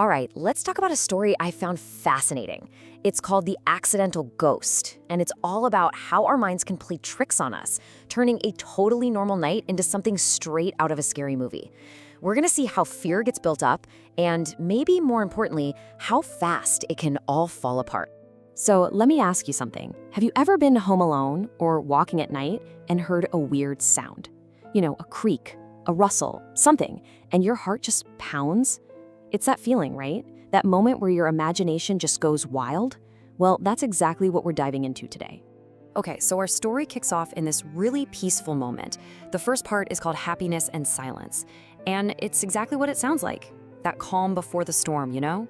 All right, let's talk about a story I found fascinating. It's called The Accidental Ghost, and it's all about how our minds can play tricks on us, turning a totally normal night into something straight out of a scary movie. We're gonna see how fear gets built up, and maybe more importantly, how fast it can all fall apart. So let me ask you something. Have you ever been home alone or walking at night and heard a weird sound? You know, a creak, a rustle, something, and your heart just pounds? It's that feeling, right? That moment where your imagination just goes wild? Well, that's exactly what we're diving into today. Okay, so our story kicks off in this really peaceful moment. The first part is called Happiness and Silence, and it's exactly what it sounds like. That calm before the storm, you know?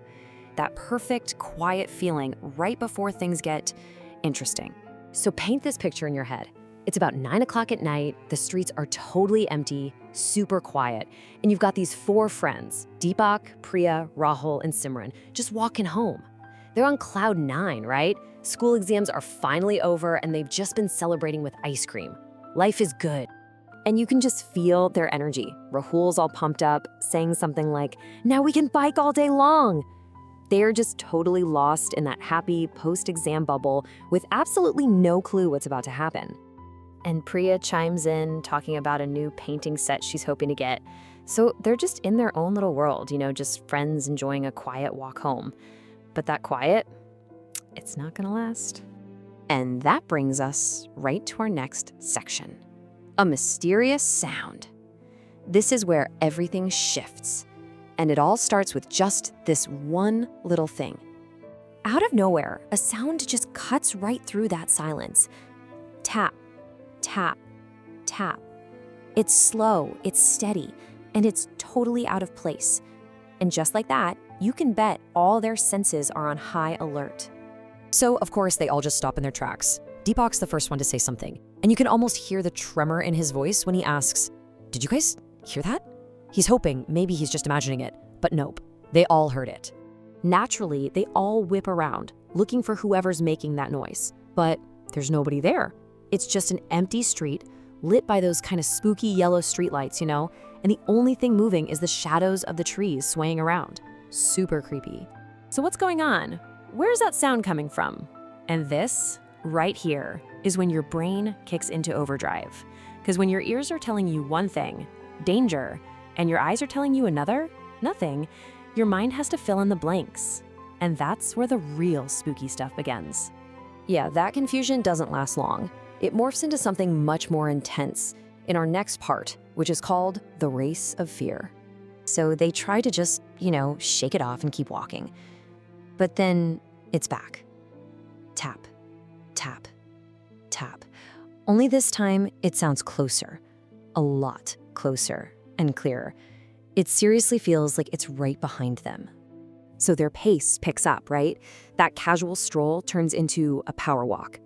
That perfect, quiet feeling right before things get interesting. So paint this picture in your head. It's about 9 o'clock at night, the streets are totally empty, super quiet, and you've got these 4 friends, Deepak, Priya, Rahul, and Simran, just walking home. They're on cloud 9, right? School exams are finally over and they've just been celebrating with ice cream. Life is good. And you can just feel their energy. Rahul's all pumped up, saying something like, "Now we can bike all day long." They're just totally lost in that happy post-exam bubble with absolutely no clue what's about to happen. And Priya chimes in, talking about a new painting set she's hoping to get. So they're just in their own little world, you know, just friends enjoying a quiet walk home. But that quiet, it's not gonna last. And that brings us right to our next section. A mysterious sound. This is where everything shifts. And it all starts with just this one little thing. Out of nowhere, a sound just cuts right through that silence. Tap. Tap, tap. It's slow, it's steady, and it's totally out of place. And just like that, you can bet all their senses are on high alert. So, of course, they all just stop in their tracks. Deepak's the first one to say something, and you can almost hear the tremor in his voice when he asks, "Did you guys hear that?" He's hoping maybe he's just imagining it, but nope, they all heard it. Naturally, they all whip around, looking for whoever's making that noise, but there's nobody there. It's just an empty street, lit by those kind of spooky yellow streetlights, you know? And the only thing moving is the shadows of the trees swaying around. Super creepy. So what's going on? Where's that sound coming from? And this, right here, is when your brain kicks into overdrive. Because when your ears are telling you one thing, danger, and your eyes are telling you another, nothing, your mind has to fill in the blanks. And that's where the real spooky stuff begins. Yeah, that confusion doesn't last long. It morphs into something much more intense in our next part, which is called the race of fear. So they try to just, shake it off and keep walking. But then it's back. Tap, tap, tap. Only this time it sounds closer, a lot closer and clearer. It seriously feels like it's right behind them. So their pace picks up, right? That casual stroll turns into a power walk.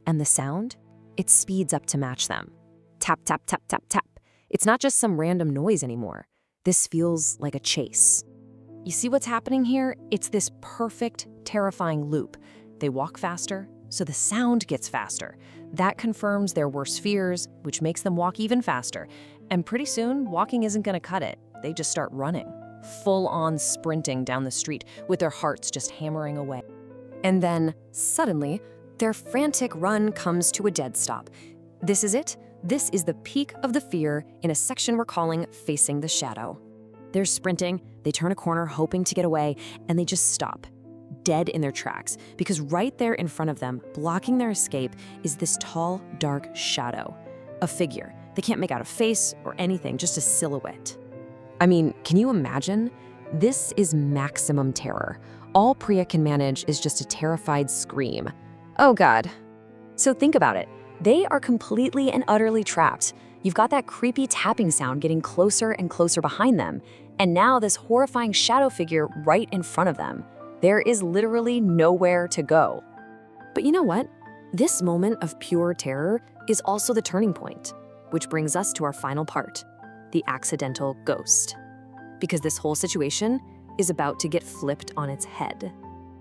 And the sound? It speeds up to match them. Tap, tap, tap, tap, tap. It's not just some random noise anymore. This feels like a chase. You see what's happening here? It's this perfect, terrifying loop. They walk faster, so the sound gets faster. That confirms their worst fears, which makes them walk even faster. And pretty soon, walking isn't gonna cut it. They just start running, full-on sprinting down the street with their hearts just hammering away. And then, suddenly, their frantic run comes to a dead stop. This is it. This is the peak of the fear in a section we're calling Facing the Shadow. They're sprinting, they turn a corner hoping to get away, and they just stop, dead in their tracks, because right there in front of them, blocking their escape, is this tall, dark shadow. A figure. They can't make out a face or anything, just a silhouette. I mean, can you imagine? This is maximum terror. All Priya can manage is just a terrified scream. Oh God. So think about it. They are completely and utterly trapped. You've got that creepy tapping sound getting closer and closer behind them, and now this horrifying shadow figure right in front of them. There is literally nowhere to go. But you know what? This moment of pure terror is also the turning point, which brings us to our final part, the accidental ghost. Because this whole situation is about to get flipped on its head.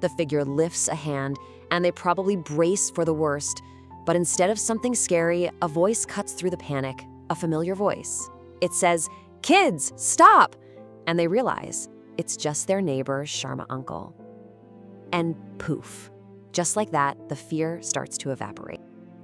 The figure lifts a hand, and they probably brace for the worst. But instead of something scary, a voice cuts through the panic, a familiar voice. It says, "Kids, stop!" And they realize It's just their neighbor, Sharma uncle. And poof, just like that, the fear starts to evaporate.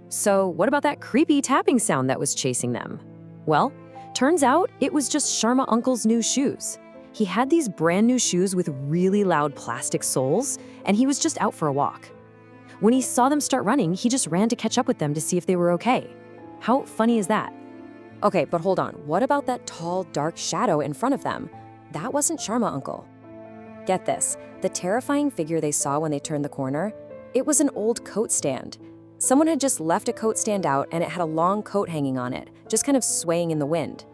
So what about that creepy tapping sound that was chasing them? Well, turns out it was just Sharma uncle's new shoes. He had these brand new shoes with really loud plastic soles, and he was just out for a walk. When he saw them start running, he just ran to catch up with them to see if they were okay. How funny is that? Okay, but hold on. What about that tall, dark shadow in front of them? That wasn't Sharma uncle. Get this, the terrifying figure they saw when they turned the corner, it was an old coat stand. Someone had just left a coat stand out and it had a long coat hanging on it, just kind of swaying in the wind.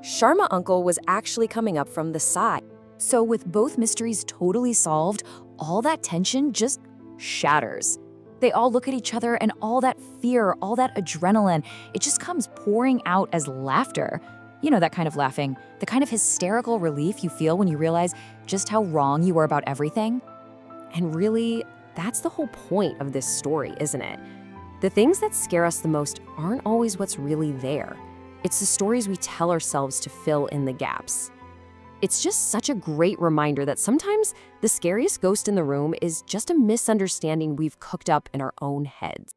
Sharma uncle was actually coming up from the side. So with both mysteries totally solved, all that tension just shatters. They all look at each other and all that fear, all that adrenaline, it just comes pouring out as laughter. You know, that kind of laughing, the kind of hysterical relief you feel when you realize just how wrong you were about everything. And really, that's the whole point of this story, isn't it? The things that scare us the most aren't always what's really there. It's the stories we tell ourselves to fill in the gaps. It's just such a great reminder that sometimes the scariest ghost in the room is just a misunderstanding we've cooked up in our own heads.